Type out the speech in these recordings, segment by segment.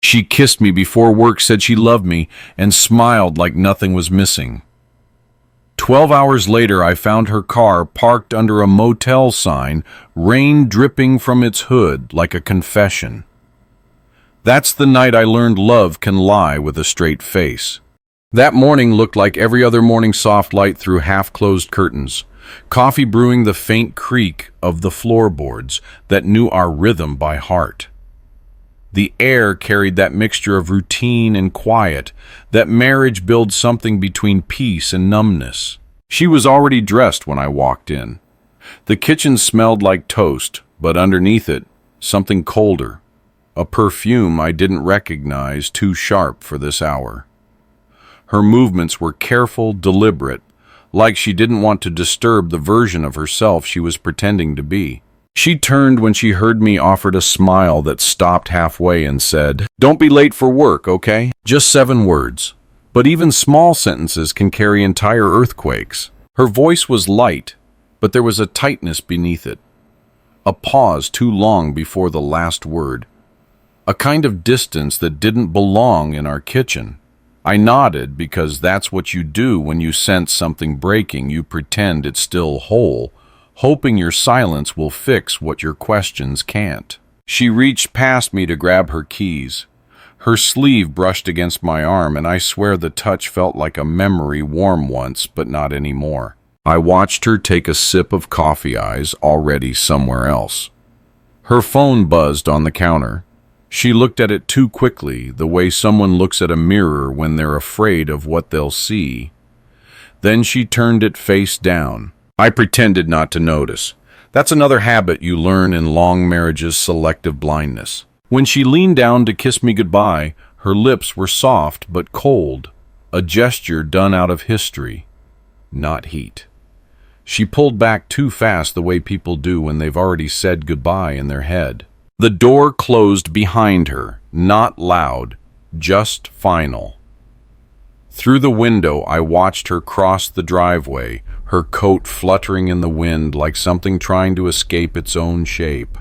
She kissed me before work, said she loved me, and smiled like nothing was missing. 12 hours later, I found her car parked under a motel sign, rain dripping from its hood like a confession. That's the night I learned love can lie with a straight face. That morning looked like every other morning, soft light through half-closed curtains, coffee brewing, the faint creak of the floorboards that knew our rhythm by heart. The air carried that mixture of routine and quiet, that marriage builds something between peace and numbness. She was already dressed when I walked in. The kitchen smelled like toast, but underneath it, something colder. A perfume I didn't recognize, too sharp for this hour. Her movements were careful, deliberate, like she didn't want to disturb the version of herself she was pretending to be. She turned when she heard me, offered a smile that stopped halfway, and said, "Don't be late for work, okay?" Just 7 words. But even small sentences can carry entire earthquakes. Her voice was light, but there was a tightness beneath it. A pause too long before the last word. A kind of distance that didn't belong in our kitchen. I nodded, because that's what you do when you sense something breaking. You pretend it's still whole, hoping your silence will fix what your questions can't. She reached past me to grab her keys. Her sleeve brushed against my arm, and I swear the touch felt like a memory, warm once, but not anymore. I watched her take a sip of coffee, eyes already somewhere else. Her phone buzzed on the counter. She looked at it too quickly, the way someone looks at a mirror when they're afraid of what they'll see. Then she turned it face down. I pretended not to notice. That's another habit you learn in long marriages, selective blindness. When she leaned down to kiss me goodbye, her lips were soft but cold, a gesture done out of history, not heat. She pulled back too fast, the way people do when they've already said goodbye in their head. The door closed behind her, not loud, just final. Through the window, I watched her cross the driveway, her coat fluttering in the wind like something trying to escape its own shape.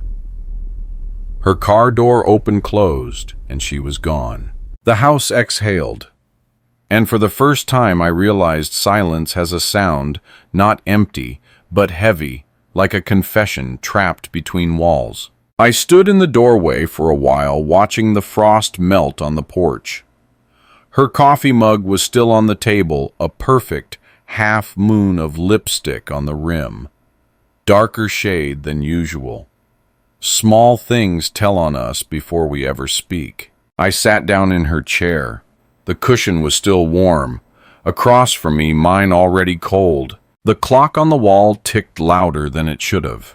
Her car door open-closed, and she was gone. The house exhaled, and for the first time I realized silence has a sound, not empty, but heavy, like a confession trapped between walls. I stood in the doorway for a while, watching the frost melt on the porch. Her coffee mug was still on the table, a perfect half-moon of lipstick on the rim, darker shade than usual. Small things tell on us before we ever speak. I sat down in her chair. The cushion was still warm. Across from me, mine already cold. The clock on the wall ticked louder than it should have,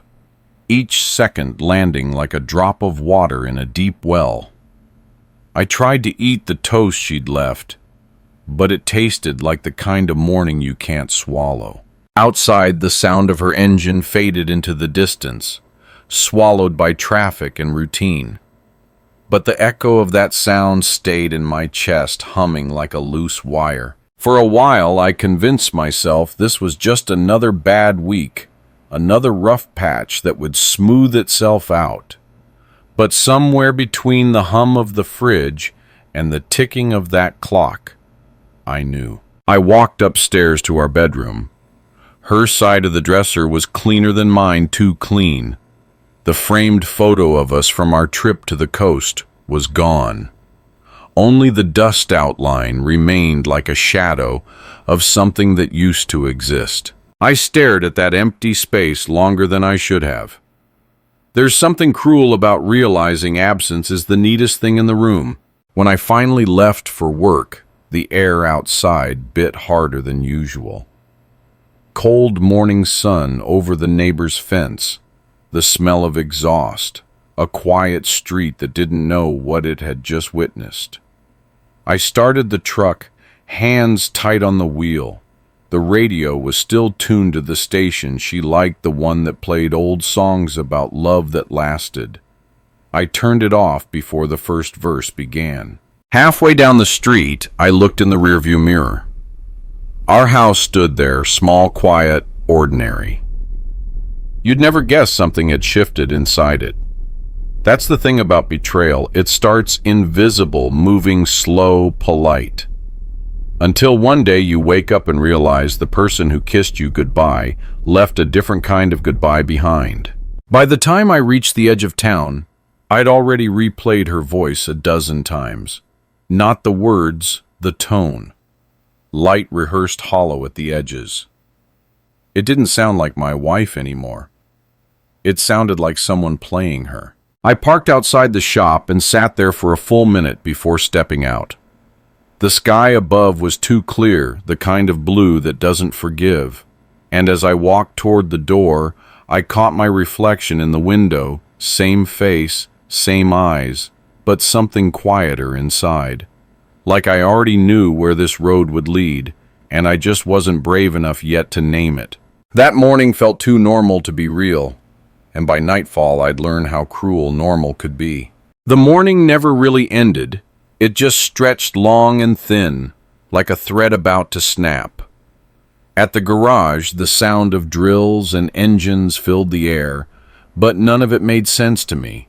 each second landing like a drop of water in a deep well. I tried to eat the toast she'd left, but it tasted like the kind of morning you can't swallow. Outside, the sound of her engine faded into the distance, swallowed by traffic and routine. But the echo of that sound stayed in my chest, humming like a loose wire. For a while, I convinced myself this was just another bad week, another rough patch that would smooth itself out. But somewhere between the hum of the fridge and the ticking of that clock, I knew. I walked upstairs to our bedroom. Her side of the dresser was cleaner than mine, too clean. The framed photo of us from our trip to the coast was gone. Only the dust outline remained like a shadow of something that used to exist. I stared at that empty space longer than I should have. There's something cruel about realizing absence is the neatest thing in the room. When I finally left for work, the air outside bit harder than usual. Cold morning sun over the neighbor's fence, the smell of exhaust, a quiet street that didn't know what it had just witnessed. I started the truck, hands tight on the wheel. The radio was still tuned to the station she liked, the one that played old songs about love that lasted. I turned it off before the first verse began. Halfway down the street, I looked in the rearview mirror. Our house stood there, small, quiet, ordinary. You'd never guess something had shifted inside it. That's the thing about betrayal. It starts invisible, moving slow, polite. Until one day you wake up and realize the person who kissed you goodbye left a different kind of goodbye behind. By the time I reached the edge of town, I'd already replayed her voice a dozen times. Not the words, the tone. Light rehearsed hollow at the edges. It didn't sound like my wife anymore. It sounded like someone playing her. I parked outside the shop and sat there for a full minute before stepping out. The sky above was too clear, the kind of blue that doesn't forgive. And as I walked toward the door, I caught my reflection in the window, same face, same eyes, but something quieter inside. Like I already knew where this road would lead, and I just wasn't brave enough yet to name it. That morning felt too normal to be real, and by nightfall I'd learn how cruel normal could be. The morning never really ended. It just stretched long and thin, like a thread about to snap. At the garage, the sound of drills and engines filled the air, but none of it made sense to me.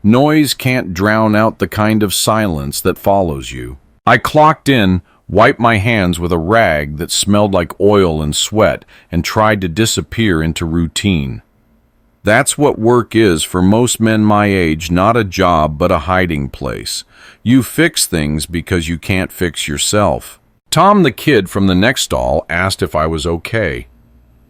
Noise can't drown out the kind of silence that follows you. I clocked in, wiped my hands with a rag that smelled like oil and sweat, and tried to disappear into routine. That's what work is for most men my age, not a job but a hiding place. You fix things because you can't fix yourself. Tom, the kid from the next stall, asked if I was okay.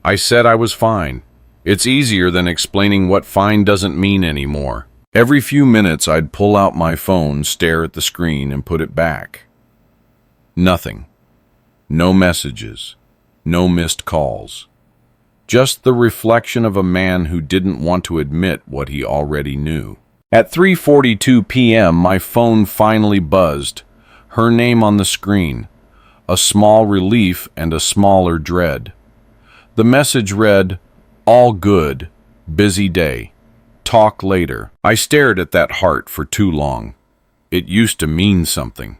I said I was fine. It's easier than explaining what fine doesn't mean anymore. Every few minutes I'd pull out my phone, stare at the screen, and put it back. Nothing. No messages. No missed calls. Just the reflection of a man who didn't want to admit what he already knew. At 3:42 p.m., my phone finally buzzed. Her name on the screen. A small relief and a smaller dread. The message read, "All good. Busy day. Talk later." I stared at that heart for too long. It used to mean something.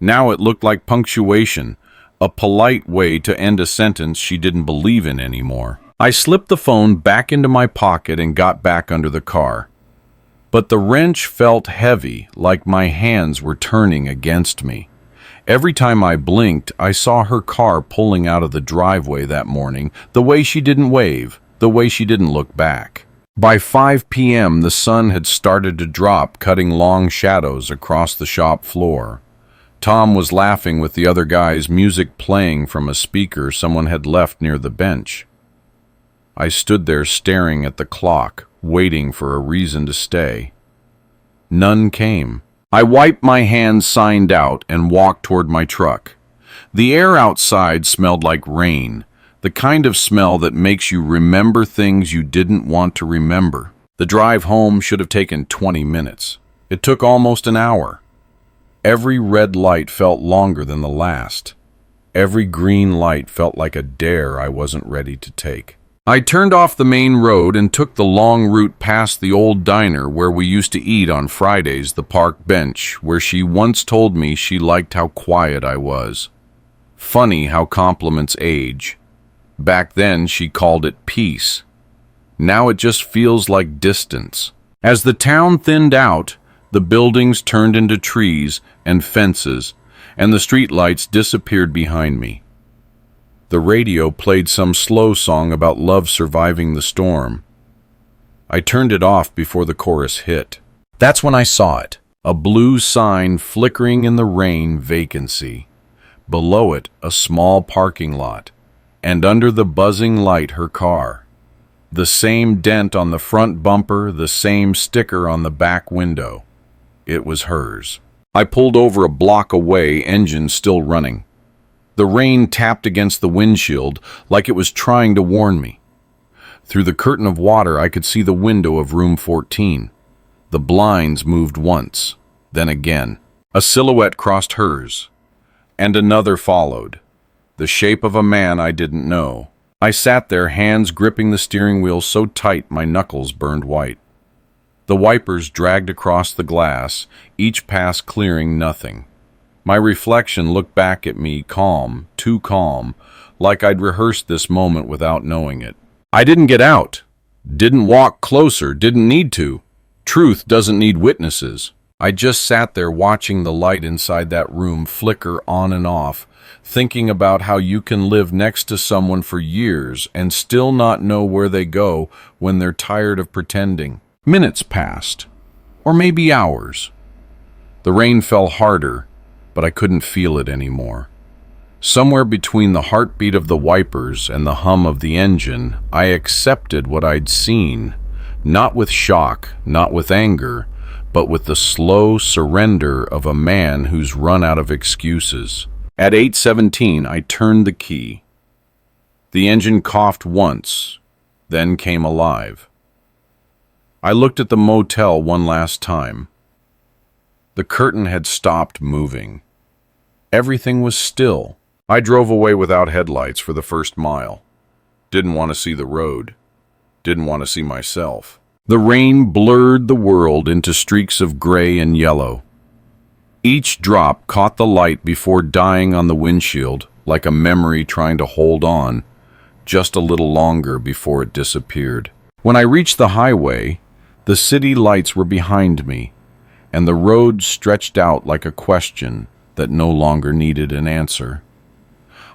Now it looked like punctuation, a polite way to end a sentence she didn't believe in anymore. I slipped the phone back into my pocket and got back under the car. But the wrench felt heavy, like my hands were turning against me. Every time I blinked, I saw her car pulling out of the driveway that morning, the way she didn't wave, the way she didn't look back. By 5 p.m., the sun had started to drop, cutting long shadows across the shop floor. Tom was laughing with the other guys, music playing from a speaker someone had left near the bench. I stood there staring at the clock, waiting for a reason to stay. None came. I wiped my hands, signed out, and walked toward my truck. The air outside smelled like rain, the kind of smell that makes you remember things you didn't want to remember. The drive home should have taken 20 minutes. It took almost an hour. Every red light felt longer than the last. Every green light felt like a dare I wasn't ready to take. I turned off the main road and took the long route past the old diner where we used to eat on Fridays, the park bench, where she once told me she liked how quiet I was. Funny how compliments age. Back then she called it peace. Now it just feels like distance. As the town thinned out, the buildings turned into trees and fences, and the streetlights disappeared behind me. The radio played some slow song about love surviving the storm. I turned it off before the chorus hit. That's when I saw it. A blue sign flickering in the rain, vacancy. Below it, a small parking lot. And under the buzzing light, her car. The same dent on the front bumper, the same sticker on the back window. It was hers. I pulled over a block away, engine still running. The rain tapped against the windshield like it was trying to warn me. Through the curtain of water, I could see the window of room 14. The blinds moved once, then again. A silhouette crossed hers, and another followed. The shape of a man I didn't know. I sat there, hands gripping the steering wheel so tight my knuckles burned white. The wipers dragged across the glass, each pass clearing nothing. My reflection looked back at me, calm, too calm, like I'd rehearsed this moment without knowing it. I didn't get out, didn't walk closer, didn't need to. Truth doesn't need witnesses. I just sat there watching the light inside that room flicker on and off, thinking about how you can live next to someone for years and still not know where they go when they're tired of pretending. Minutes passed, or maybe hours. The rain fell harder, but I couldn't feel it anymore. Somewhere between the heartbeat of the wipers and the hum of the engine, I accepted what I'd seen, not with shock, not with anger, but with the slow surrender of a man who's run out of excuses. At 8:17, I turned the key. The engine coughed once, then came alive. I looked at the motel one last time. The curtain had stopped moving. Everything was still. I drove away without headlights for the first mile. Didn't want to see the road. Didn't want to see myself. The rain blurred the world into streaks of gray and yellow. Each drop caught the light before dying on the windshield, like a memory trying to hold on just a little longer before it disappeared. When I reached the highway, the city lights were behind me, and the road stretched out like a question that no longer needed an answer.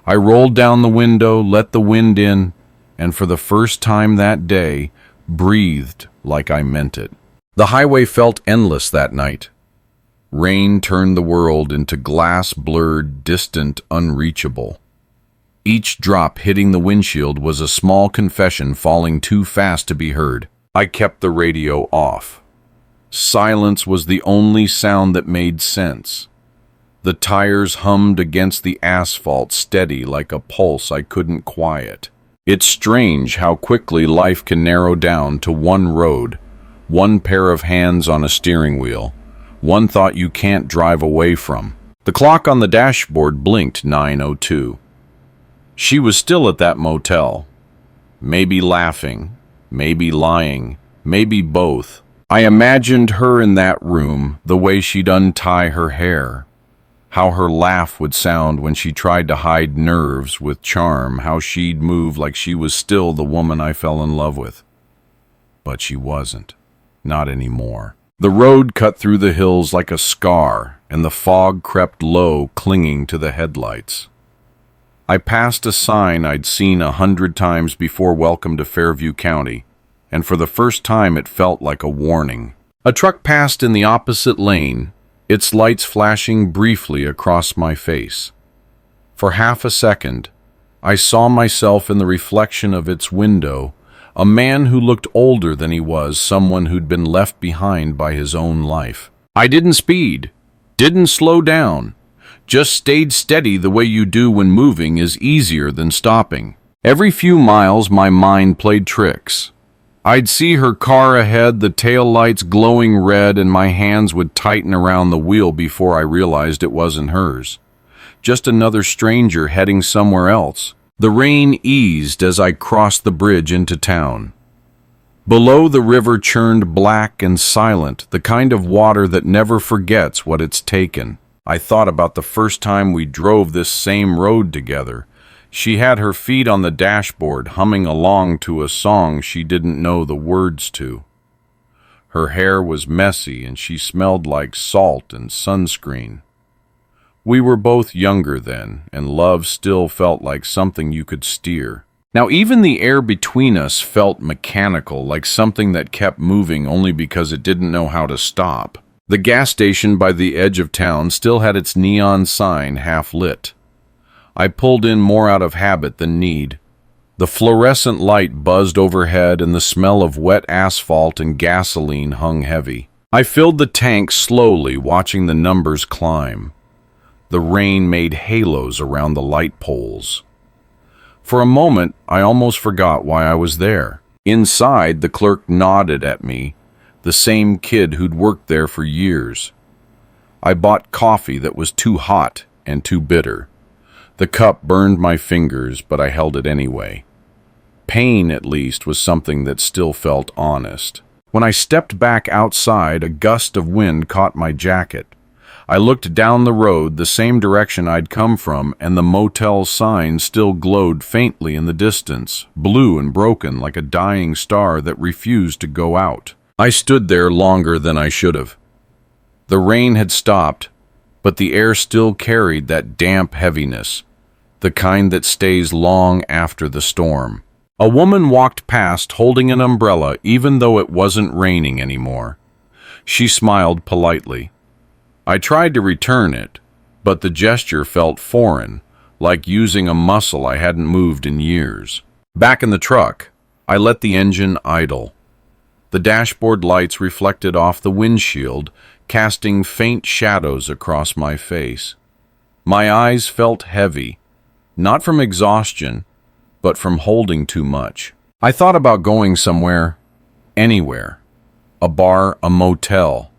I rolled down the window, let the wind in, and for the first time that day, breathed like I meant it. The highway felt endless that night. Rain turned the world into glass blurred, distant, unreachable. Each drop hitting the windshield was a small confession falling too fast to be heard. I kept the radio off. Silence was the only sound that made sense. The tires hummed against the asphalt, steady like a pulse I couldn't quiet. It's strange how quickly life can narrow down to one road, one pair of hands on a steering wheel, one thought you can't drive away from. The clock on the dashboard blinked 9:02. She was still at that motel. Maybe laughing, maybe lying, maybe both. I imagined her in that room, the way she'd untie her hair, how her laugh would sound when she tried to hide nerves with charm, how she'd move like she was still the woman I fell in love with. But she wasn't. Not anymore. The road cut through the hills like a scar, and the fog crept low, clinging to the headlights. I passed a sign I'd seen 100 times before Welcome to Fairview County, and for the first time it felt like a warning. A truck passed in the opposite lane, its lights flashing briefly across my face. For half a second, I saw myself in the reflection of its window, a man who looked older than he was, someone who'd been left behind by his own life. I didn't speed, didn't slow down, just stayed steady the way you do when moving is easier than stopping. Every few miles, my mind played tricks. I'd see her car ahead, the tail lights glowing red, and my hands would tighten around the wheel before I realized it wasn't hers. Just another stranger heading somewhere else. The rain eased as I crossed the bridge into town. Below, the river churned black and silent, the kind of water that never forgets what it's taken. I thought about the first time we drove this same road together. She had her feet on the dashboard, humming along to a song she didn't know the words to. Her hair was messy, and she smelled like salt and sunscreen. We were both younger then, and love still felt like something you could steer. Now, even the air between us felt mechanical, like something that kept moving only because it didn't know how to stop. The gas station by the edge of town still had its neon sign half lit. I pulled in more out of habit than need. The fluorescent light buzzed overhead, and the smell of wet asphalt and gasoline hung heavy. I filled the tank slowly, watching the numbers climb. The rain made halos around the light poles. For a moment, I almost forgot why I was there. Inside, the clerk nodded at me, the same kid who'd worked there for years. I bought coffee that was too hot and too bitter. The cup burned my fingers, but I held it anyway. Pain, at least, was something that still felt honest. When I stepped back outside, a gust of wind caught my jacket. I looked down the road, the same direction I'd come from, and the motel sign still glowed faintly in the distance, blue and broken like a dying star that refused to go out. I stood there longer than I should have. The rain had stopped, but the air still carried that damp heaviness, the kind that stays long after the storm. A woman walked past holding an umbrella even though it wasn't raining anymore. She smiled politely. I tried to return it, but the gesture felt foreign, like using a muscle I hadn't moved in years. Back in the truck, I let the engine idle. The dashboard lights reflected off the windshield, casting faint shadows across my face. My eyes felt heavy, not from exhaustion, but from holding too much. I thought about going somewhere, anywhere. A bar, a motel,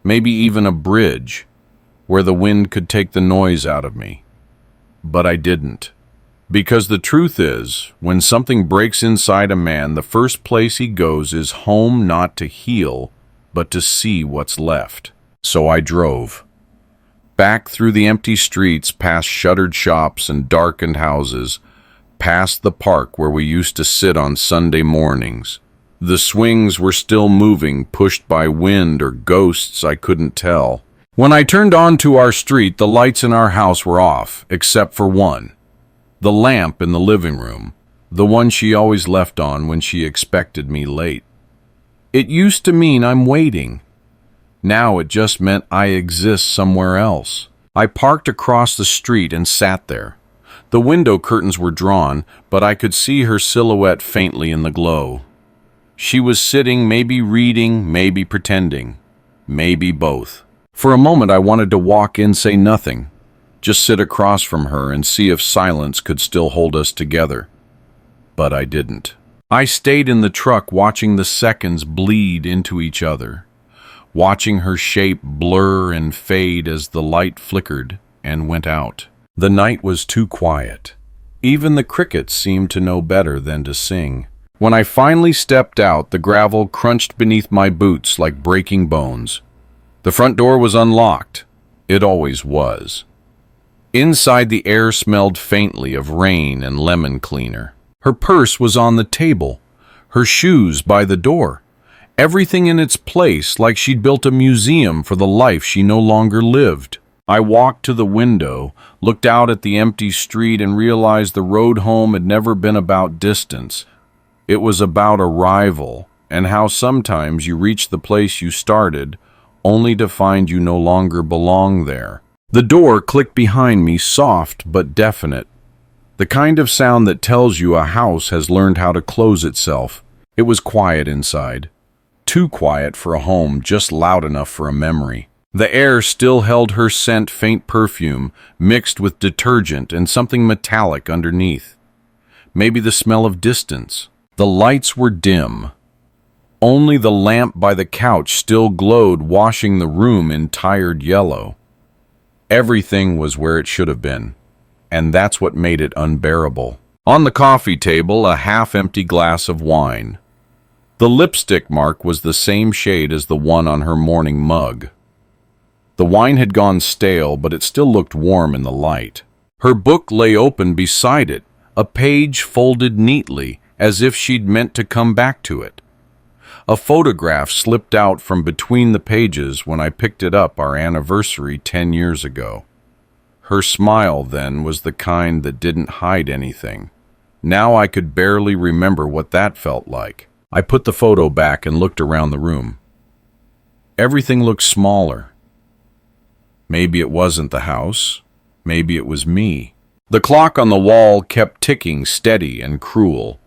maybe even a bridge, where the wind could take the noise out of me. But I didn't. Because the truth is, when something breaks inside a man, the first place he goes is home, not to heal, but to see what's left. So I drove. Back through the empty streets, past shuttered shops and darkened houses, past the park where we used to sit on Sunday mornings. The swings were still moving, pushed by wind or ghosts I couldn't tell. When I turned onto our street, the lights in our house were off, except for one. The lamp in the living room, the one she always left on when she expected me late. It used to mean I'm waiting. Now it just meant I exist somewhere else. I parked across the street and sat there. The window curtains were drawn, but I could see her silhouette faintly in the glow. She was sitting, maybe reading, maybe pretending, maybe both. For a moment I wanted to walk in, say nothing, just sit across from her and see if silence could still hold us together. But I didn't. I stayed in the truck watching the seconds bleed into each other, watching her shape blur and fade as the light flickered and went out. The night was too quiet. Even the crickets seemed to know better than to sing. When I finally stepped out, the gravel crunched beneath my boots like breaking bones. The front door was unlocked. It always was. Inside, the air smelled faintly of rain and lemon cleaner. Her purse was on the table, her shoes by the door, everything in its place like she'd built a museum for the life she no longer lived. I walked to the window, looked out at the empty street, and realized the road home had never been about distance. It was about arrival, and how sometimes you reach the place you started, only to find you no longer belong there. The door clicked behind me, soft but definite. The kind of sound that tells you a house has learned how to close itself. It was quiet inside. Too quiet for a home, just loud enough for a memory. The air still held her scent, faint perfume, mixed with detergent and something metallic underneath. Maybe the smell of distance. The lights were dim. Only the lamp by the couch still glowed, washing the room in tired yellow. Everything was where it should have been, and that's what made it unbearable. On the coffee table, a half-empty glass of wine. The lipstick mark was the same shade as the one on her morning mug. The wine had gone stale, but it still looked warm in the light. Her book lay open beside it, a page folded neatly, as if she'd meant to come back to it. A photograph slipped out from between the pages when I picked it up, our anniversary 10 years ago. Her smile then was the kind that didn't hide anything. Now I could barely remember what that felt like. I put the photo back and looked around the room. Everything looked smaller. Maybe it wasn't the house. Maybe it was me. The clock on the wall kept ticking, steady and cruel.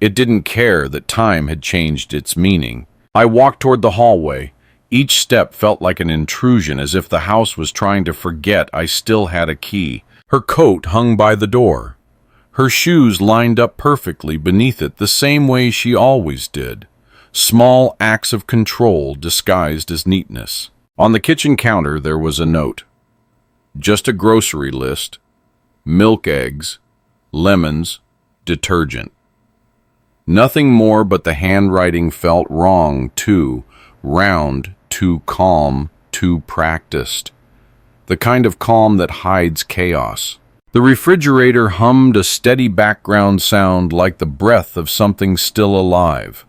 It didn't care that time had changed its meaning. I walked toward the hallway. Each step felt like an intrusion, as if the house was trying to forget I still had a key. Her coat hung by the door. Her shoes lined up perfectly beneath it, the same way she always did. Small acts of control disguised as neatness. On the kitchen counter there was a note. Just a grocery list. Milk, eggs, lemons, detergent. Nothing more, but the handwriting felt wrong, too round, too calm, too practiced. The kind of calm that hides chaos. The refrigerator hummed a steady background sound like the breath of something still alive.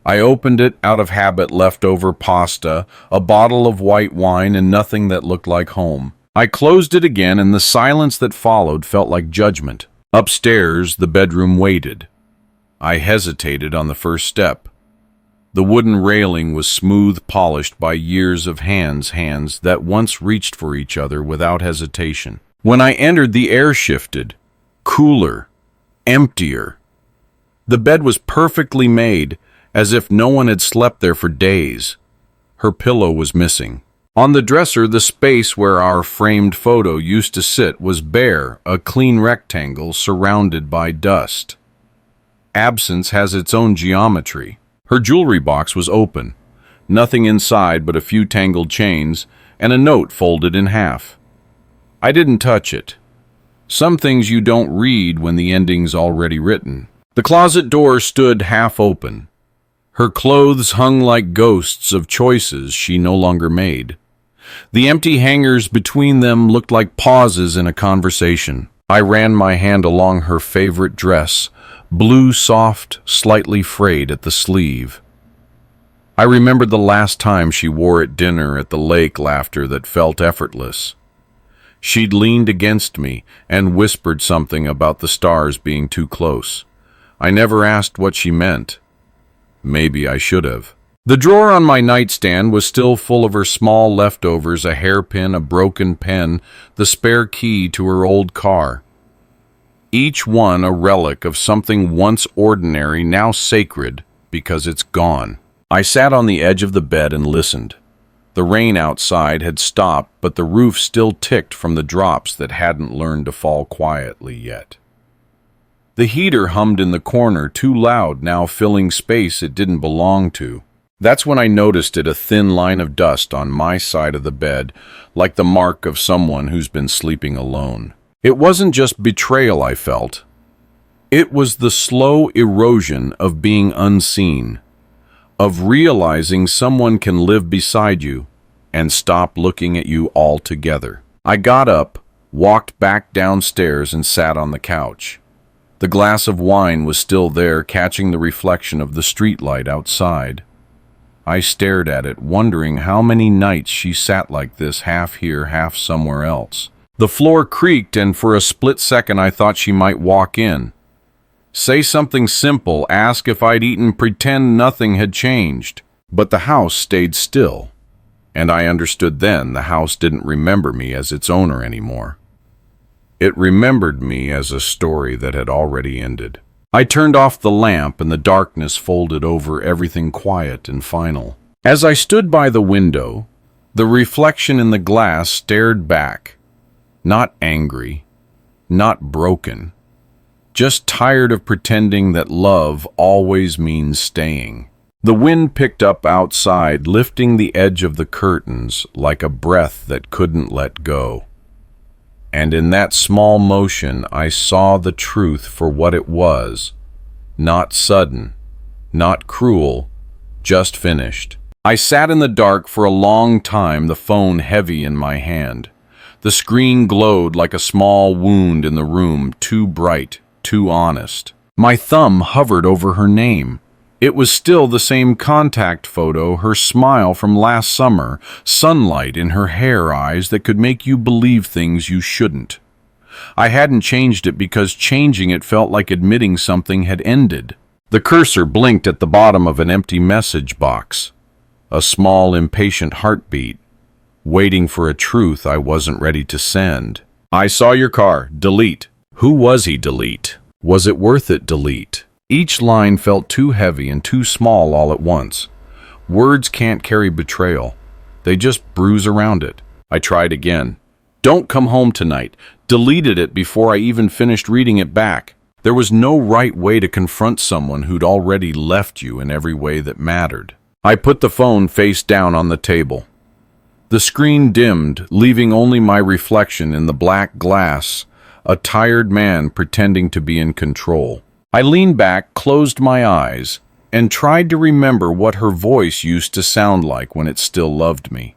I opened it out of habit, leftover pasta, a bottle of white wine, and nothing that looked like home. I closed it again, and the silence that followed felt like judgment. Upstairs, the bedroom waited. I hesitated on the first step. The wooden railing was smooth polished by years of hands that once reached for each other without hesitation. When I entered, the air shifted. Cooler. Emptier. The bed was perfectly made, as if no one had slept there for days. Her pillow was missing. On the dresser, the space where our framed photo used to sit was bare, a clean rectangle surrounded by dust. Absence has its own geometry. Her jewelry box was open. Nothing inside but a few tangled chains and a note folded in half. I didn't touch it. Some things you don't read when the ending's already written. The closet door stood half open. Her clothes hung like ghosts of choices she no longer made. The empty hangers between them looked like pauses in a conversation. I ran my hand along her favorite dress, blue, soft, slightly frayed at the sleeve. I remembered the last time she wore it, dinner at the lake, laughter that felt effortless. She'd leaned against me and whispered something about the stars being too close. I never asked what she meant. Maybe I should have. The drawer on my nightstand was still full of her small leftovers, a hairpin, a broken pen, the spare key to her old car. Each one a relic of something once ordinary, now sacred, because it's gone. I sat on the edge of the bed and listened. The rain outside had stopped, but the roof still ticked from the drops that hadn't learned to fall quietly yet. The heater hummed in the corner, too loud now, filling space it didn't belong to. That's when I noticed it, a thin line of dust on my side of the bed, like the mark of someone who's been sleeping alone. It wasn't just betrayal I felt. It was the slow erosion of being unseen, of realizing someone can live beside you and stop looking at you altogether. I got up, walked back downstairs, and sat on the couch. The glass of wine was still there, catching the reflection of the streetlight outside. I stared at it, wondering how many nights she sat like this, half here, half somewhere else. The floor creaked, and for a split second I thought she might walk in. Say something simple, ask if I'd eaten, pretend nothing had changed. But the house stayed still, and I understood then the house didn't remember me as its owner anymore. It remembered me as a story that had already ended. I turned off the lamp, and the darkness folded over everything, quiet and final. As I stood by the window, the reflection in the glass stared back, not angry, not broken, just tired of pretending that love always means staying. The wind picked up outside, lifting the edge of the curtains like a breath that couldn't let go. And in that small motion, I saw the truth for what it was. Not sudden, not cruel, just finished. I sat in the dark for a long time, the phone heavy in my hand. The screen glowed like a small wound in the room, too bright, too honest. My thumb hovered over her name. It was still the same contact photo, her smile from last summer, sunlight in her hair, eyes that could make you believe things you shouldn't. I hadn't changed it because changing it felt like admitting something had ended. The cursor blinked at the bottom of an empty message box. A small, impatient heartbeat, waiting for a truth I wasn't ready to send. I saw your car. Delete. Who was he? Delete. Was it worth it? Delete. Each line felt too heavy and too small all at once. Words can't carry betrayal. They just bruise around it. I tried again. Don't come home tonight. Deleted it before I even finished reading it back. There was no right way to confront someone who'd already left you in every way that mattered. I put the phone face down on the table. The screen dimmed, leaving only my reflection in the black glass, a tired man pretending to be in control. I leaned back, closed my eyes, and tried to remember what her voice used to sound like when it still loved me.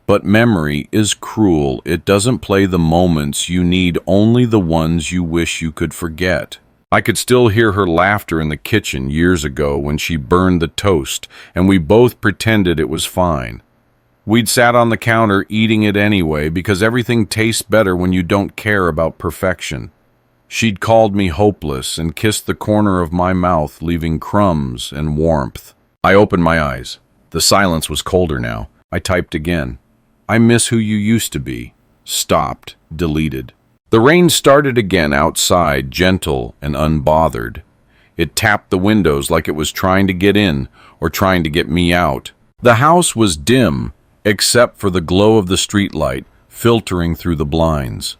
But memory is cruel. It doesn't play the moments you need, only the ones you wish you could forget. I could still hear her laughter in the kitchen years ago when she burned the toast, and we both pretended it was fine. We'd sat on the counter eating it anyway because everything tastes better when you don't care about perfection. She'd called me hopeless and kissed the corner of my mouth, leaving crumbs and warmth. I opened my eyes. The silence was colder now. I typed again. I miss who you used to be. Stopped. Deleted. The rain started again outside, gentle and unbothered. It tapped the windows like it was trying to get in or trying to get me out. The house was dim, except for the glow of the streetlight filtering through the blinds.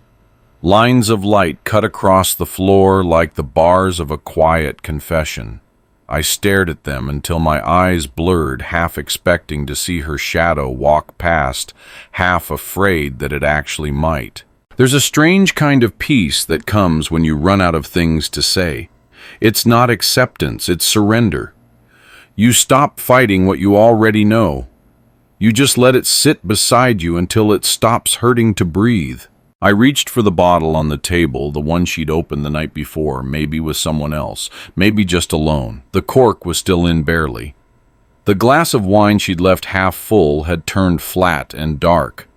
Lines of light cut across the floor like the bars of a quiet confession. I stared at them until my eyes blurred, half expecting to see her shadow walk past, half afraid that it actually might. There's a strange kind of peace that comes when you run out of things to say. It's not acceptance, it's surrender. You stop fighting what you already know. You just let it sit beside you until it stops hurting to breathe. I reached for the bottle on the table, the one she'd opened the night before, maybe with someone else, maybe just alone. The cork was still in barely. The glass of wine she'd left half full had turned flat and dark.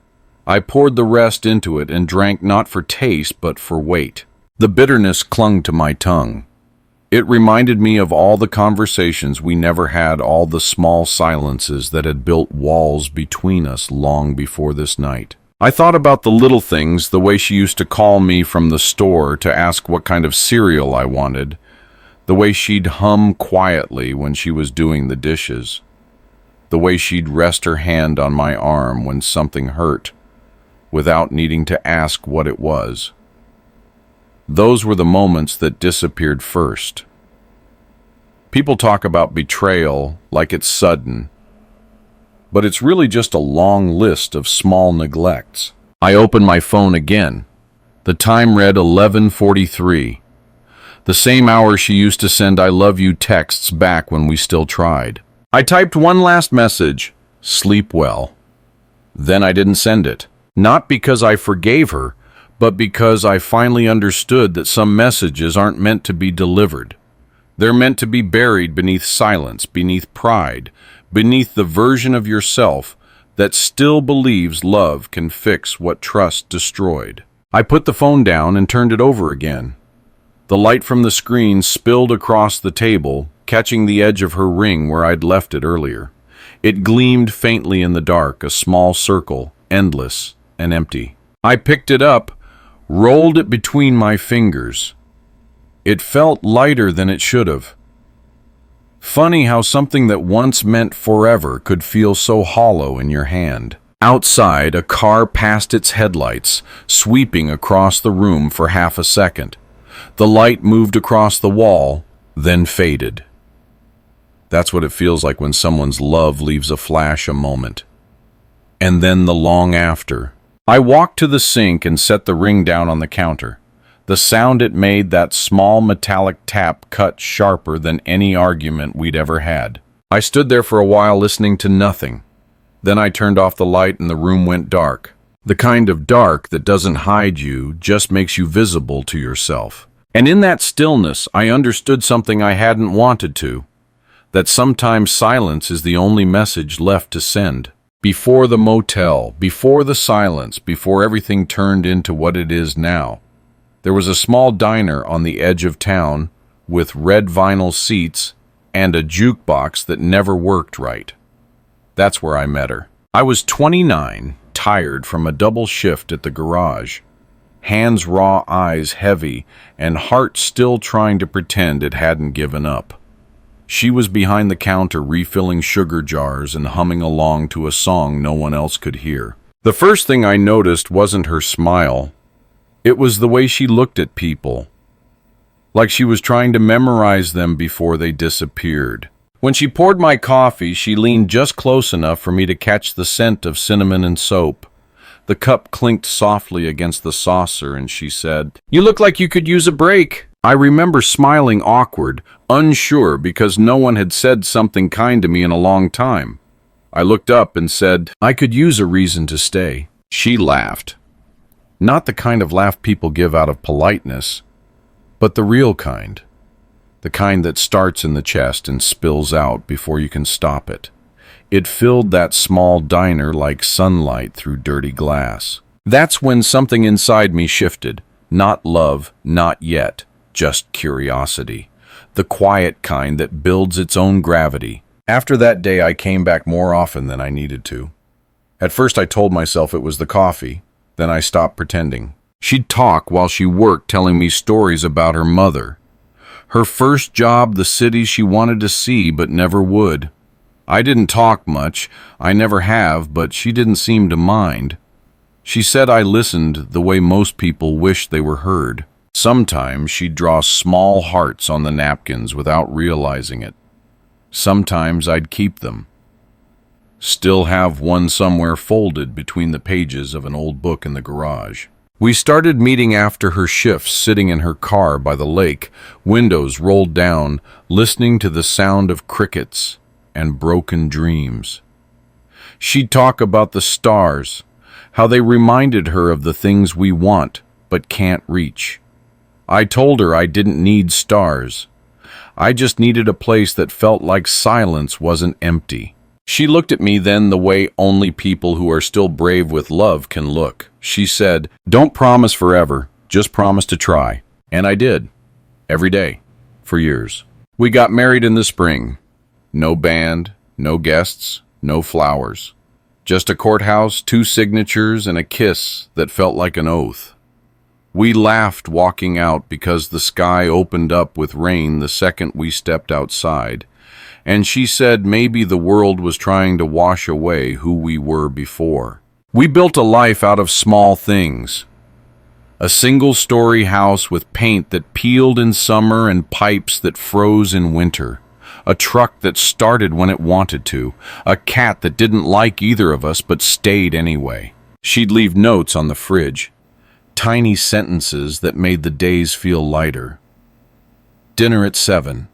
I poured the rest into it and drank not for taste but for weight. The bitterness clung to my tongue. It reminded me of all the conversations we never had, all the small silences that had built walls between us long before this night. I thought about the little things, the way she used to call me from the store to ask what kind of cereal I wanted, the way she'd hum quietly when she was doing the dishes, the way she'd rest her hand on my arm when something hurt, without needing to ask what it was. Those were the moments that disappeared first. People talk about betrayal like it's sudden, but it's really just a long list of small neglects. I opened my phone again. The time read 11:43. The same hour she used to send I love you texts back when we still tried. I typed one last message, sleep well. Then I didn't send it. Not because I forgave her, but because I finally understood that some messages aren't meant to be delivered. They're meant to be buried beneath silence, beneath pride, beneath the version of yourself that still believes love can fix what trust destroyed. I put the phone down and turned it over again. The light from the screen spilled across the table, catching the edge of her ring where I'd left it earlier. It gleamed faintly in the dark, a small circle, endless and empty. I picked it up, rolled it between my fingers. It felt lighter than it should have. Funny how something that once meant forever could feel so hollow in your hand. Outside, a car passed its headlights, sweeping across the room for half a second. The light moved across the wall, then faded. That's what it feels like when someone's love leaves a flash a moment. And then the long after. I walked to the sink and set the ring down on the counter. The sound it made, that small metallic tap, cut sharper than any argument we'd ever had. I stood there for a while listening to nothing. Then I turned off the light and the room went dark. The kind of dark that doesn't hide you, just makes you visible to yourself. And in that stillness, I understood something I hadn't wanted to. That sometimes silence is the only message left to send. Before the motel, before the silence, before everything turned into what it is now, there was a small diner on the edge of town with red vinyl seats and a jukebox that never worked right. That's where I met her. I was 29, tired from a double shift at the garage, hands raw, eyes heavy, and heart still trying to pretend it hadn't given up. She was behind the counter refilling sugar jars and humming along to a song no one else could hear. The first thing I noticed wasn't her smile. It was the way she looked at people, like she was trying to memorize them before they disappeared. When she poured my coffee, she leaned just close enough for me to catch the scent of cinnamon and soap. The cup clinked softly against the saucer and she said, "You look like you could use a break." I remember smiling awkward, unsure because no one had said something kind to me in a long time. I looked up and said, "I could use a reason to stay." She laughed. Not the kind of laugh people give out of politeness, but the real kind. The kind that starts in the chest and spills out before you can stop it. It filled that small diner like sunlight through dirty glass. That's when something inside me shifted. Not love, not yet, just curiosity. The quiet kind that builds its own gravity. After that day, I came back more often than I needed to. At first, I told myself it was the coffee. Then I stopped pretending. She'd talk while she worked, telling me stories about her mother. Her first job, the cities she wanted to see but never would. I didn't talk much. I never have, but she didn't seem to mind. She said I listened the way most people wish they were heard. Sometimes she'd draw small hearts on the napkins without realizing it. Sometimes I'd keep them. Still have one somewhere folded between the pages of an old book in the garage. We started meeting after her shifts, sitting in her car by the lake, windows rolled down, listening to the sound of crickets and broken dreams. She'd talk about the stars, how they reminded her of the things we want but can't reach. I told her I didn't need stars. I just needed a place that felt like silence wasn't empty. She looked at me then the way only people who are still brave with love can look. She said, "Don't promise forever, just promise to try." And I did. Every day. For years. We got married in the spring. No band, no guests, no flowers. Just a courthouse, 2 signatures, and a kiss that felt like an oath. We laughed walking out because the sky opened up with rain the second we stepped outside. And she said maybe the world was trying to wash away who we were before. We built a life out of small things. A single-story house with paint that peeled in summer and pipes that froze in winter. A truck that started when it wanted to. A cat that didn't like either of us but stayed anyway. She'd leave notes on the fridge. Tiny sentences that made the days feel lighter. Dinner at 7.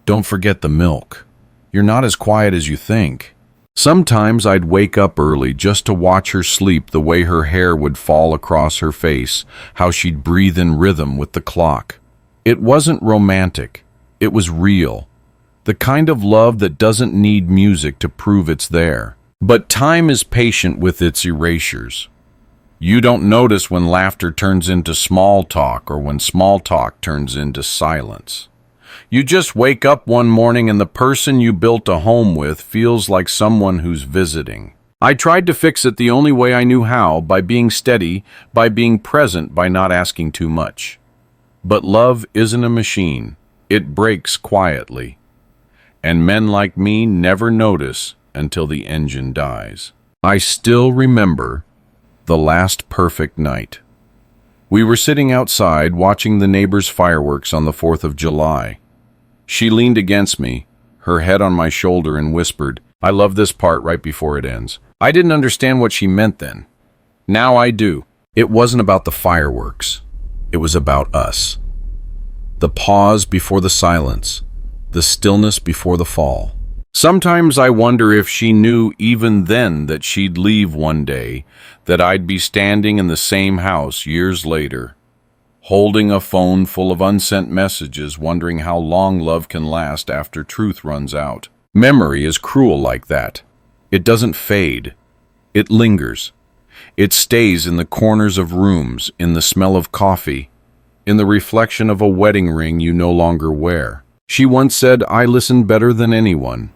Don't forget the milk. You're not as quiet as you think. Sometimes I'd wake up early just to watch her sleep, the way her hair would fall across her face, how she'd breathe in rhythm with the clock. It wasn't romantic. It was real. The kind of love that doesn't need music to prove it's there. But time is patient with its erasures. You don't notice when laughter turns into small talk or when small talk turns into silence. You just wake up one morning and the person you built a home with feels like someone who's visiting. I tried to fix it the only way I knew how, by being steady, by being present, by not asking too much. But love isn't a machine. It breaks quietly. And men like me never notice until the engine dies. I still remember the last perfect night. We were sitting outside watching the neighbors' fireworks on the 4th of July. She leaned against me, her head on my shoulder, and whispered, "I love this part right before it ends." I didn't understand what she meant then. Now I do. It wasn't about the fireworks. It was about us. The pause before the silence, the stillness before the fall. Sometimes I wonder if she knew even then that she'd leave one day, that I'd be standing in the same house years later, holding a phone full of unsent messages, wondering how long love can last after truth runs out. Memory is cruel like that. It doesn't fade. It lingers. It stays in the corners of rooms, in the smell of coffee, in the reflection of a wedding ring you no longer wear. She once said, "I listen better than anyone."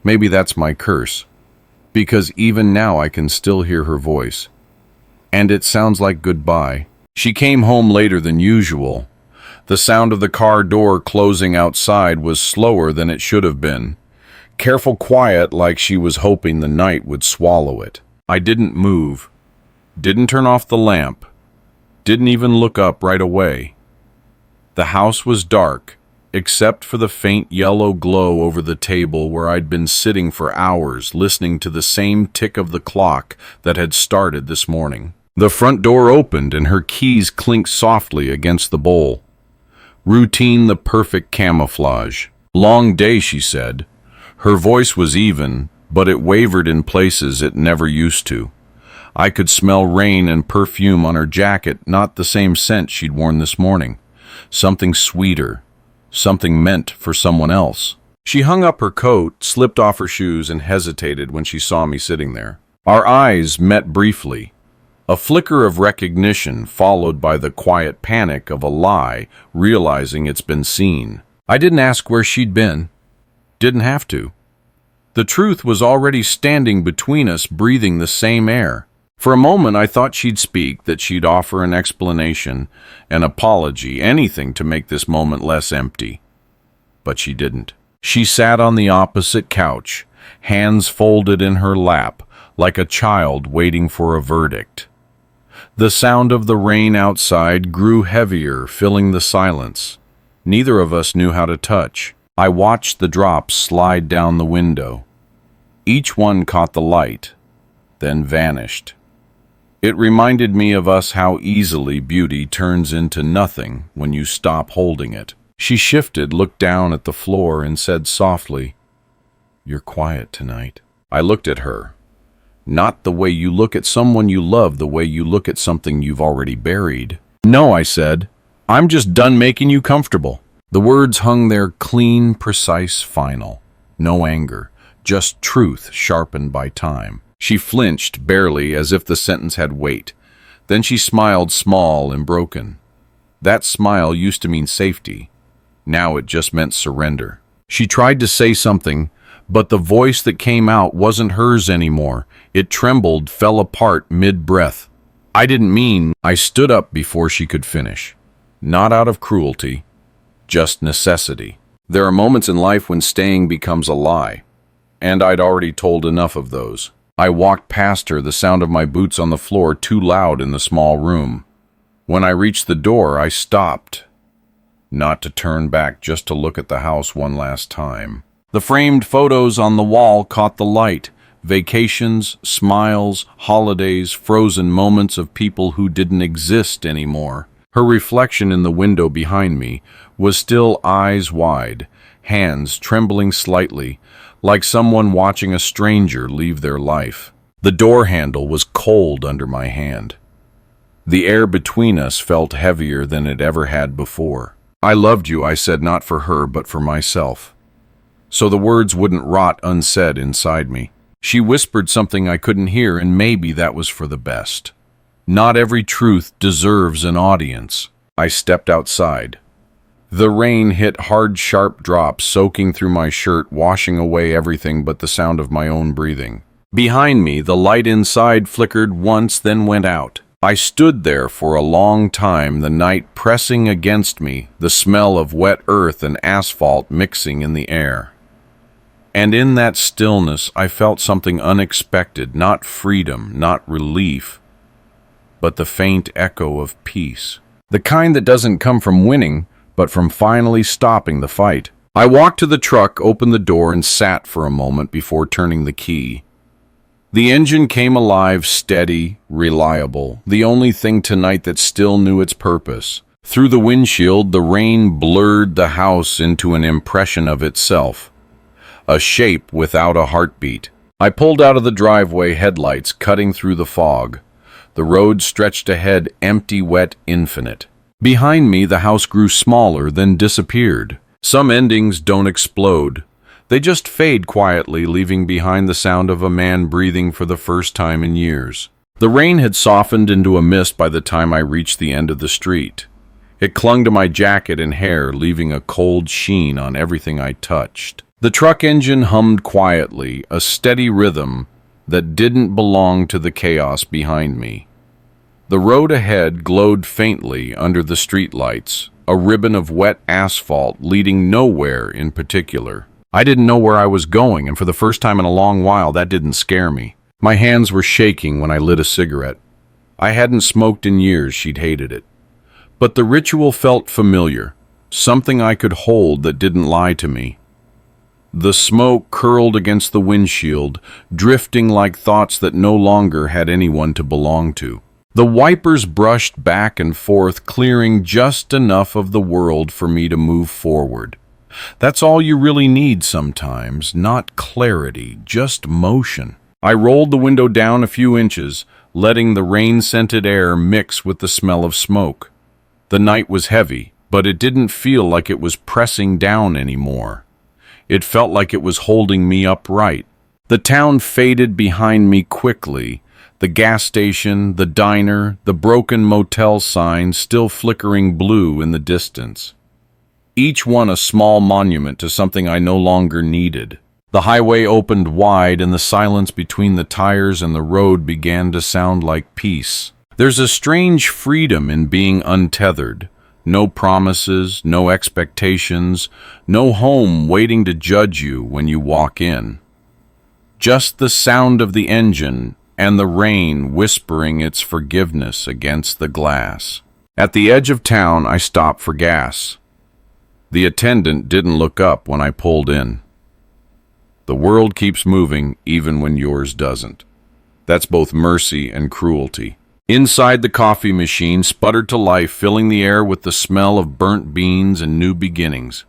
Maybe that's my curse, because even now I can still hear her voice. And it sounds like goodbye. She came home later than usual. The sound of the car door closing outside was slower than it should have been. Careful quiet, like she was hoping the night would swallow it. I didn't move, didn't turn off the lamp, didn't even look up right away. The house was dark, except for the faint yellow glow over the table where I'd been sitting for hours listening to the same tick of the clock that had started this morning. The front door opened and her keys clinked softly against the bowl. Routine, the perfect camouflage. "Long day," she said. Her voice was even, but it wavered in places it never used to. I could smell rain and perfume on her jacket, not the same scent she'd worn this morning. something sweeter, something meant for someone else. She hung up her coat, slipped off her shoes, and hesitated when she saw me sitting there. Our eyes met briefly. A flicker of recognition followed by the quiet panic of a lie, realizing it's been seen. I didn't ask where she'd been. Didn't have to. The truth was already standing between us, breathing the same air. For a moment I thought she'd speak, that she'd offer an explanation, an apology, anything to make this moment less empty. But she didn't. She sat on the opposite couch, hands folded in her lap, like a child waiting for a verdict. The sound of the rain outside grew heavier, filling the silence. Neither of us knew how to touch. I watched the drops slide down the window. Each one caught the light, then vanished. It reminded me of us, how easily beauty turns into nothing when you stop holding it. She shifted, looked down at the floor, and said softly, "You're quiet tonight." I looked at her. Not the way you look at someone you love, the way you look at something you've already buried. "No," I said. "I'm just done making you comfortable." The words hung there, clean, precise, final. No anger, just truth sharpened by time. She flinched, barely, as if the sentence had weight. Then she smiled, small and broken. That smile used to mean safety. Now it just meant surrender. She tried to say something, but the voice that came out wasn't hers anymore. It trembled, fell apart mid-breath. "I didn't mean—" I stood up before she could finish. Not out of cruelty, just necessity. There are moments in life when staying becomes a lie, and I'd already told enough of those. I walked past her, the sound of my boots on the floor too loud in the small room. When I reached the door, I stopped. Not to turn back, just to look at the house one last time. The framed photos on the wall caught the light. Vacations, smiles, holidays, frozen moments of people who didn't exist anymore. Her reflection in the window behind me was still eyes wide, hands trembling slightly, like someone watching a stranger leave their life. The door handle was cold under my hand. The air between us felt heavier than it ever had before. "I loved you," I said, not for her, but for myself, so the words wouldn't rot unsaid inside me. She whispered something I couldn't hear, and maybe that was for the best. Not every truth deserves an audience. I stepped outside. The rain hit hard, sharp drops, soaking through my shirt, washing away everything but the sound of my own breathing. Behind me, the light inside flickered once, then went out. I stood there for a long time, the night pressing against me, the smell of wet earth and asphalt mixing in the air. And in that stillness, I felt something unexpected, not freedom, not relief, but the faint echo of peace. The kind that doesn't come from winning, but from finally stopping the fight. I walked to the truck, opened the door, and sat for a moment before turning the key. The engine came alive, steady, reliable, the only thing tonight that still knew its purpose. Through the windshield, the rain blurred the house into an impression of itself, a shape without a heartbeat. I pulled out of the driveway, headlights cutting through the fog. The road stretched ahead, empty, wet, infinite. Behind me, the house grew smaller, then disappeared. Some endings don't explode. They just fade quietly, leaving behind the sound of a man breathing for the first time in years. The rain had softened into a mist by the time I reached the end of the street. It clung to my jacket and hair, leaving a cold sheen on everything I touched. The truck engine hummed quietly, a steady rhythm that didn't belong to the chaos behind me. The road ahead glowed faintly under the streetlights, a ribbon of wet asphalt leading nowhere in particular. I didn't know where I was going, and for the first time in a long while, that didn't scare me. My hands were shaking when I lit a cigarette. I hadn't smoked in years, she'd hated it. But the ritual felt familiar, something I could hold that didn't lie to me. The smoke curled against the windshield, drifting like thoughts that no longer had anyone to belong to. The wipers brushed back and forth, clearing just enough of the world for me to move forward. That's all you really need sometimes, not clarity, just motion. I rolled the window down a few inches, letting the rain-scented air mix with the smell of smoke. The night was heavy, but it didn't feel like it was pressing down anymore. It felt like it was holding me upright. The town faded behind me quickly, the gas station, the diner, the broken motel sign still flickering blue in the distance. Each one a small monument to something I no longer needed. The highway opened wide, and the silence between the tires and the road began to sound like peace. There's a strange freedom in being untethered. No promises, no expectations, no home waiting to judge you when you walk in. Just the sound of the engine and the rain whispering its forgiveness against the glass. At the edge of town, I stopped for gas. The attendant didn't look up when I pulled in. The world keeps moving even when yours doesn't. That's both mercy and cruelty. Inside, the coffee machine sputtered to life, filling the air with the smell of burnt beans and new beginnings.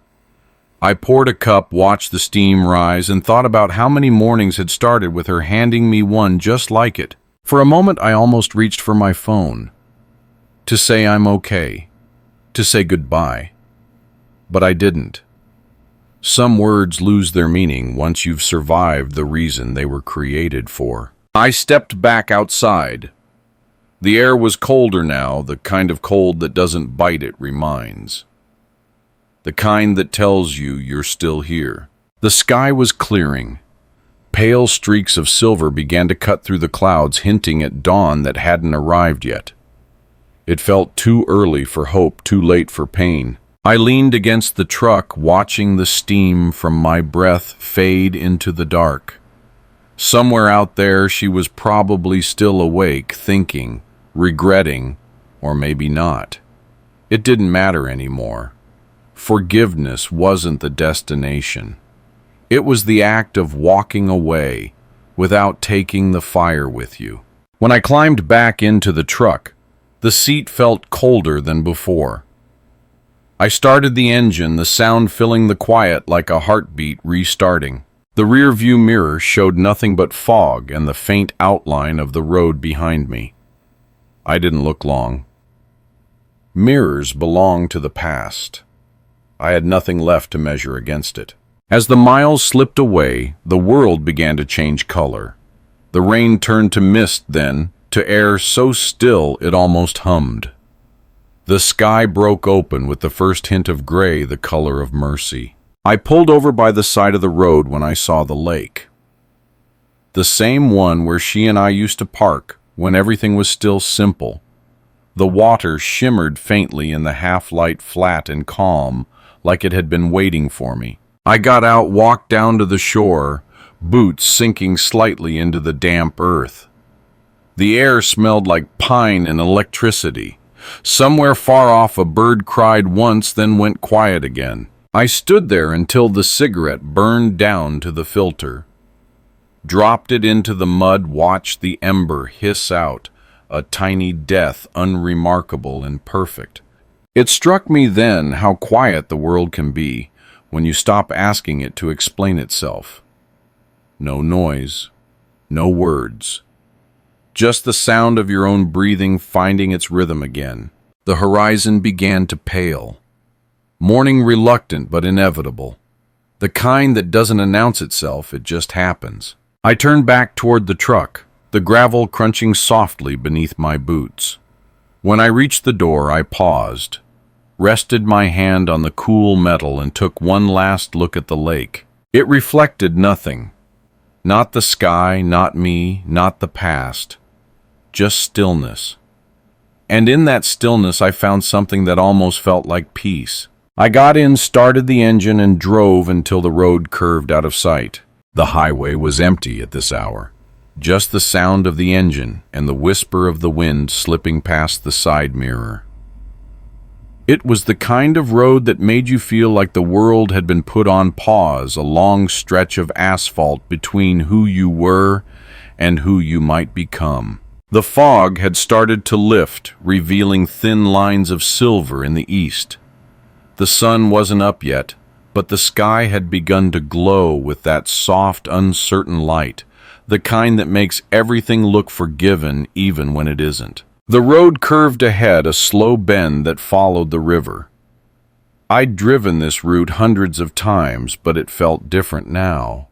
I poured a cup, watched the steam rise, and thought about how many mornings had started with her handing me one just like it. For a moment, I almost reached for my phone. To say I'm okay. To say goodbye. But I didn't. Some words lose their meaning once you've survived the reason they were created for. I stepped back outside. The air was colder now, the kind of cold that doesn't bite, it reminds. The kind that tells you you're still here. The sky was clearing. Pale streaks of silver began to cut through the clouds, hinting at dawn that hadn't arrived yet. It felt too early for hope, too late for pain. I leaned against the truck, watching the steam from my breath fade into the dark. Somewhere out there, she was probably still awake, thinking, regretting, or maybe not. It didn't matter anymore. Forgiveness wasn't the destination. It was the act of walking away without taking the fire with you. When I climbed back into the truck, the seat felt colder than before. I started the engine, the sound filling the quiet like a heartbeat restarting. The rear-view mirror showed nothing but fog and the faint outline of the road behind me. I didn't look long. Mirrors belong to the past. I had nothing left to measure against it. As the miles slipped away, the world began to change color. The rain turned to mist then, to air so still it almost hummed. The sky broke open with the first hint of gray, the color of mercy. I pulled over by the side of the road when I saw the lake. The same one where she and I used to park when everything was still simple. The water shimmered faintly in the half-light, flat and calm, like it had been waiting for me. I got out, walked down to the shore, boots sinking slightly into the damp earth. The air smelled like pine and electricity. Somewhere far off a bird cried once, then went quiet again. I stood there until the cigarette burned down to the filter. Dropped it into the mud, watched the ember hiss out, a tiny death unremarkable and perfect. It struck me then how quiet the world can be when you stop asking it to explain itself. No noise, no words. Just the sound of your own breathing finding its rhythm again. The horizon began to pale. Morning reluctant but inevitable. The kind that doesn't announce itself, it just happens. I turned back toward the truck, the gravel crunching softly beneath my boots. When I reached the door, I paused, rested my hand on the cool metal, and took one last look at the lake. It reflected nothing. Not the sky, not me, not the past. Just stillness. And in that stillness I found something that almost felt like peace. I got in, started the engine, and drove until the road curved out of sight. The highway was empty at this hour. Just the sound of the engine and the whisper of the wind slipping past the side mirror. It was the kind of road that made you feel like the world had been put on pause, a long stretch of asphalt between who you were and who you might become. The fog had started to lift, revealing thin lines of silver in the east. The sun wasn't up yet, but the sky had begun to glow with that soft, uncertain light, the kind that makes everything look forgiven even when it isn't. The road curved ahead, a slow bend that followed the river. I'd driven this route hundreds of times, but it felt different now.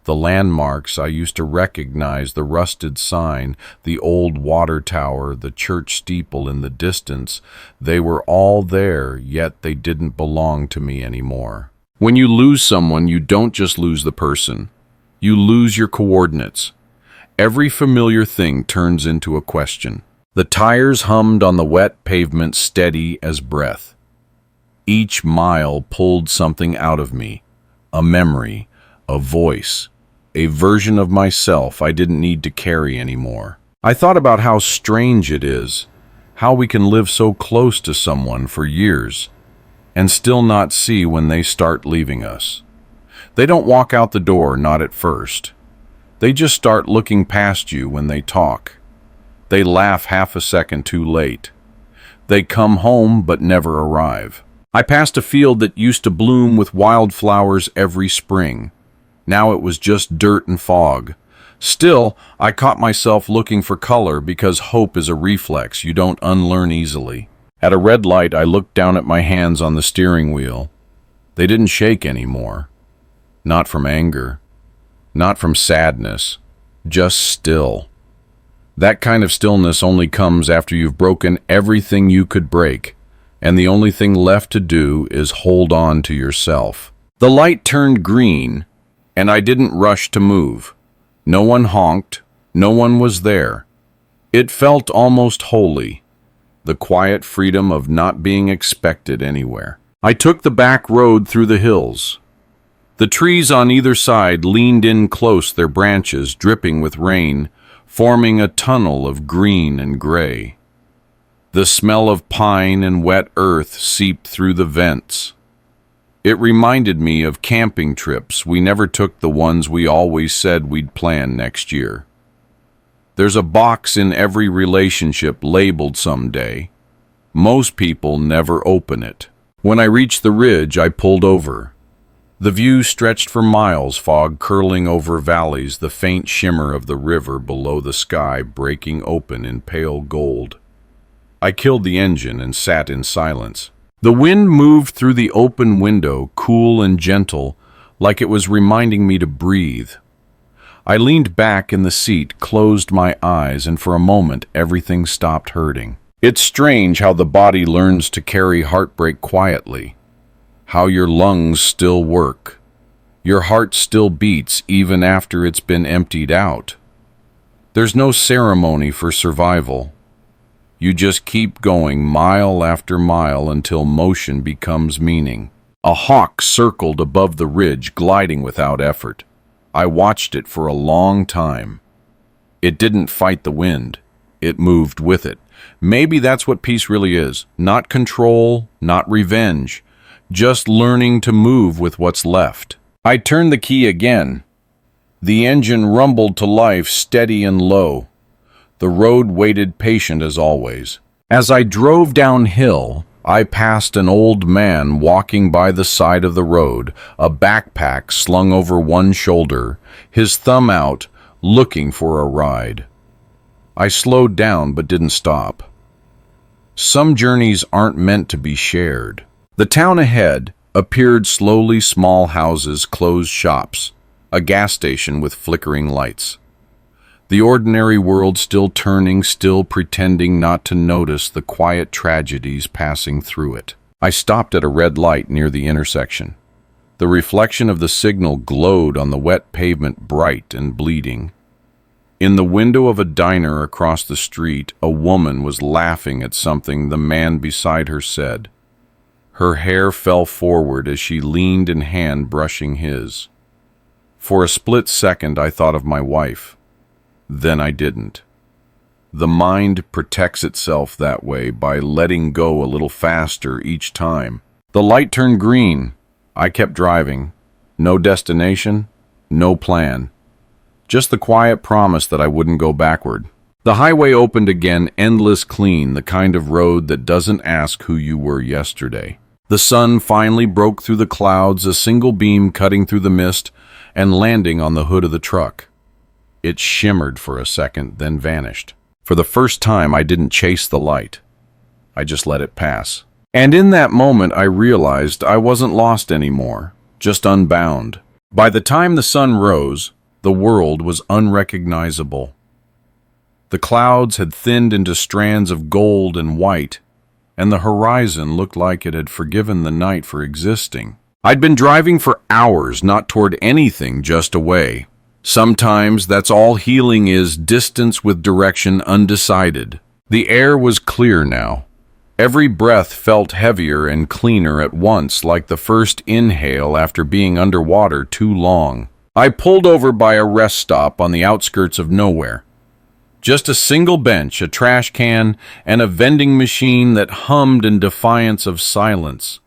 The landmarks I used to recognize, the rusted sign, the old water tower, the church steeple in the distance, they were all there, yet they didn't belong to me anymore. When you lose someone, you don't just lose the person. You lose your coordinates. Every familiar thing turns into a question. The tires hummed on the wet pavement, steady as breath. Each mile pulled something out of me, a memory, a voice, a version of myself I didn't need to carry anymore. I thought about how strange it is, how we can live so close to someone for years and still not see when they start leaving us. They don't walk out the door, not at first. They just start looking past you when they talk. They laugh half a second too late. They come home but never arrive. I passed a field that used to bloom with wildflowers every spring. Now it was just dirt and fog. Still, I caught myself looking for color because hope is a reflex you don't unlearn easily. At a red light, I looked down at my hands on the steering wheel. They didn't shake anymore. Not from anger. Not from sadness. Just still. That kind of stillness only comes after you've broken everything you could break, and the only thing left to do is hold on to yourself. The light turned green, and I didn't rush to move. No one honked. No one was there. It felt almost holy, the quiet freedom of not being expected anywhere. I took the back road through the hills. The trees on either side leaned in close, their branches dripping with rain, forming a tunnel of green and gray. The smell of pine and wet earth seeped through the vents. It reminded me of camping trips we never took, the ones we always said we'd plan next year. There's a box in every relationship labeled someday. Most people never open it. When I reached the ridge, I pulled over. The view stretched for miles, fog curling over valleys, the faint shimmer of the river below the sky breaking open in pale gold. I killed the engine and sat in silence. The wind moved through the open window, cool and gentle, like it was reminding me to breathe. I leaned back in the seat, closed my eyes, and for a moment everything stopped hurting. It's strange how the body learns to carry heartbreak quietly, how your lungs still work. Your heart still beats even after it's been emptied out. There's no ceremony for survival. You just keep going mile after mile until motion becomes meaning. A hawk circled above the ridge, gliding without effort. I watched it for a long time. It didn't fight the wind. It moved with it. Maybe that's what peace really is. Not control, not revenge. Just learning to move with what's left. I turned the key again. The engine rumbled to life, steady and low. The road waited patient as always. As I drove downhill, I passed an old man walking by the side of the road, a backpack slung over one shoulder, his thumb out, looking for a ride. I slowed down but didn't stop. Some journeys aren't meant to be shared. The town ahead appeared slowly, small houses, closed shops, a gas station with flickering lights. The ordinary world still turning, still pretending not to notice the quiet tragedies passing through it. I stopped at a red light near the intersection. The reflection of the signal glowed on the wet pavement, bright and bleeding. In the window of a diner across the street, a woman was laughing at something the man beside her said. Her hair fell forward as she leaned in hand brushing his. For a split second I thought of my wife. Then I didn't. The mind protects itself that way by letting go a little faster each time. The light turned green. I kept driving. No destination, no plan. Just the quiet promise that I wouldn't go backward. The highway opened again, endless, clean, the kind of road that doesn't ask who you were yesterday. The sun finally broke through the clouds, a single beam cutting through the mist and landing on the hood of the truck. It shimmered for a second, then vanished. For the first time, I didn't chase the light. I just let it pass. And in that moment, I realized I wasn't lost anymore, just unbound. By the time the sun rose, the world was unrecognizable. The clouds had thinned into strands of gold and white, and the horizon looked like it had forgiven the night for existing. I'd been driving for hours, not toward anything, just away. Sometimes that's all healing is, distance with direction undecided. The air was clear now. Every breath felt heavier and cleaner at once, like the first inhale after being underwater too long. I pulled over by a rest stop on the outskirts of nowhere. Just a single bench, a trash can, and a vending machine that hummed in defiance of silence.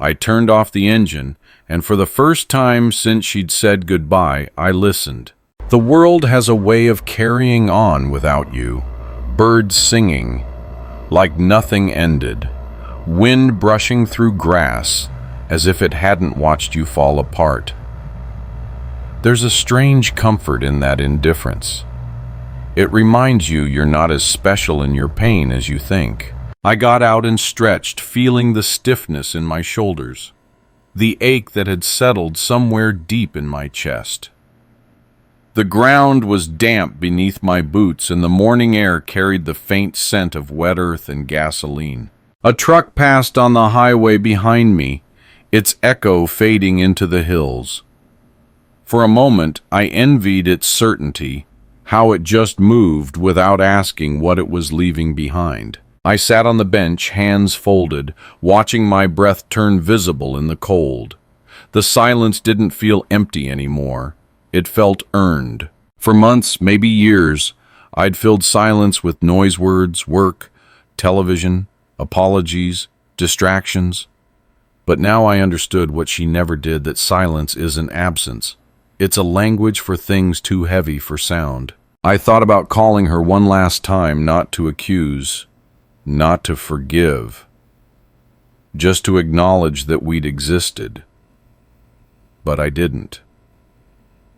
I turned off the engine, and for the first time since she'd said goodbye, I listened. The world has a way of carrying on without you. Birds singing, like nothing ended. Wind brushing through grass, as if it hadn't watched you fall apart. There's a strange comfort in that indifference. It reminds you you're not as special in your pain as you think. I got out and stretched, feeling the stiffness in my shoulders, the ache that had settled somewhere deep in my chest. The ground was damp beneath my boots, and the morning air carried the faint scent of wet earth and gasoline. A truck passed on the highway behind me, its echo fading into the hills. For a moment, I envied its certainty, how it just moved without asking what it was leaving behind. I sat on the bench, hands folded, watching my breath turn visible in the cold. The silence didn't feel empty anymore. It felt earned. For months, maybe years, I'd filled silence with noise words, work, television, apologies, distractions. But now I understood what she never did, that silence isn't absence. It's a language for things too heavy for sound. I thought about calling her one last time, not to accuse, not to forgive, just to acknowledge that we'd existed. But I didn't.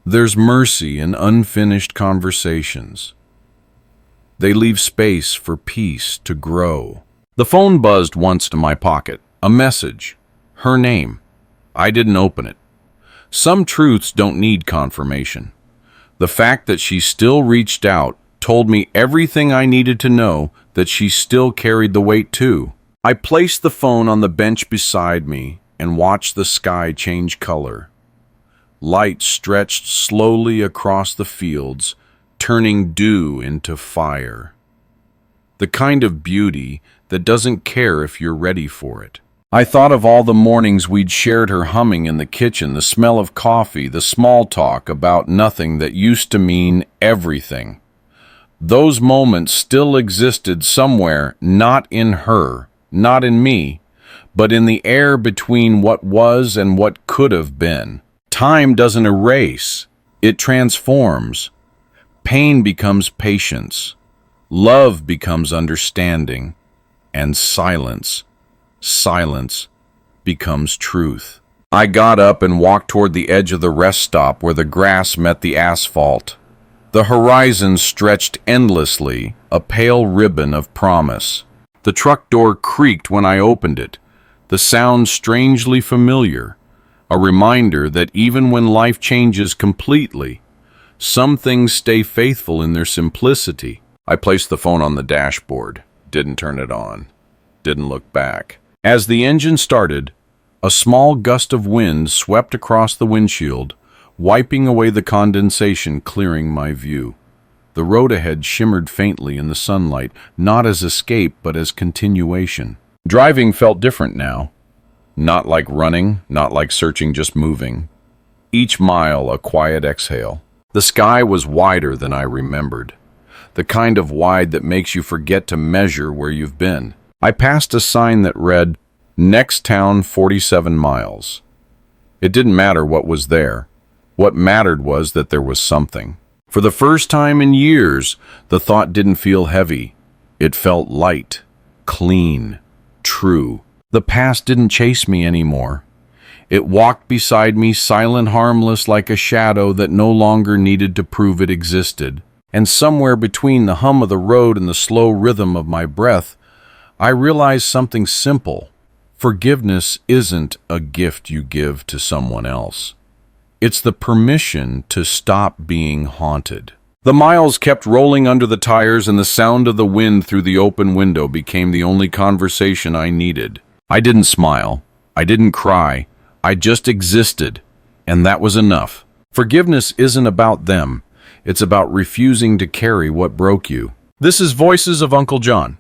There's mercy in unfinished conversations. They leave space for peace to grow. The phone buzzed once to my pocket. A message. Her name. I didn't open it. Some truths don't need confirmation. The fact that she still reached out told me everything I needed to know, that she still carried the weight too. I placed the phone on the bench beside me and watched the sky change color. Light stretched slowly across the fields, turning dew into fire. The kind of beauty that doesn't care if you're ready for it. I thought of all the mornings we'd shared, her humming in the kitchen, the smell of coffee, the small talk about nothing that used to mean everything. Those moments still existed somewhere, not in her, not in me, but in the air between what was and what could have been. Time doesn't erase, it transforms. Pain becomes patience, love becomes understanding, and silence becomes truth. I got up and walked toward the edge of the rest stop where the grass met the asphalt. The horizon stretched endlessly, a pale ribbon of promise. The truck door creaked when I opened it, the sound strangely familiar, a reminder that even when life changes completely, some things stay faithful in their simplicity. I placed the phone on the dashboard, didn't turn it on, didn't look back. As the engine started, a small gust of wind swept across the windshield, wiping away the condensation, clearing my view. The road ahead shimmered faintly in the sunlight, not as escape, but as continuation. Driving felt different now. Not like running, not like searching, just moving. Each mile a quiet exhale. The sky was wider than I remembered. The kind of wide that makes you forget to measure where you've been. I passed a sign that read, "Next town 47 miles." It didn't matter what was there. What mattered was that there was something. For the first time in years, the thought didn't feel heavy. It felt light, clean, true. The past didn't chase me anymore. It walked beside me, silent, harmless, like a shadow that no longer needed to prove it existed. And somewhere between the hum of the road and the slow rhythm of my breath, I realized something simple. Forgiveness isn't a gift you give to someone else. It's the permission to stop being haunted. The miles kept rolling under the tires, and the sound of the wind through the open window became the only conversation I needed. I didn't smile. I didn't cry. I just existed, and that was enough. Forgiveness isn't about them. It's about refusing to carry what broke you. This is Voices of Uncle John.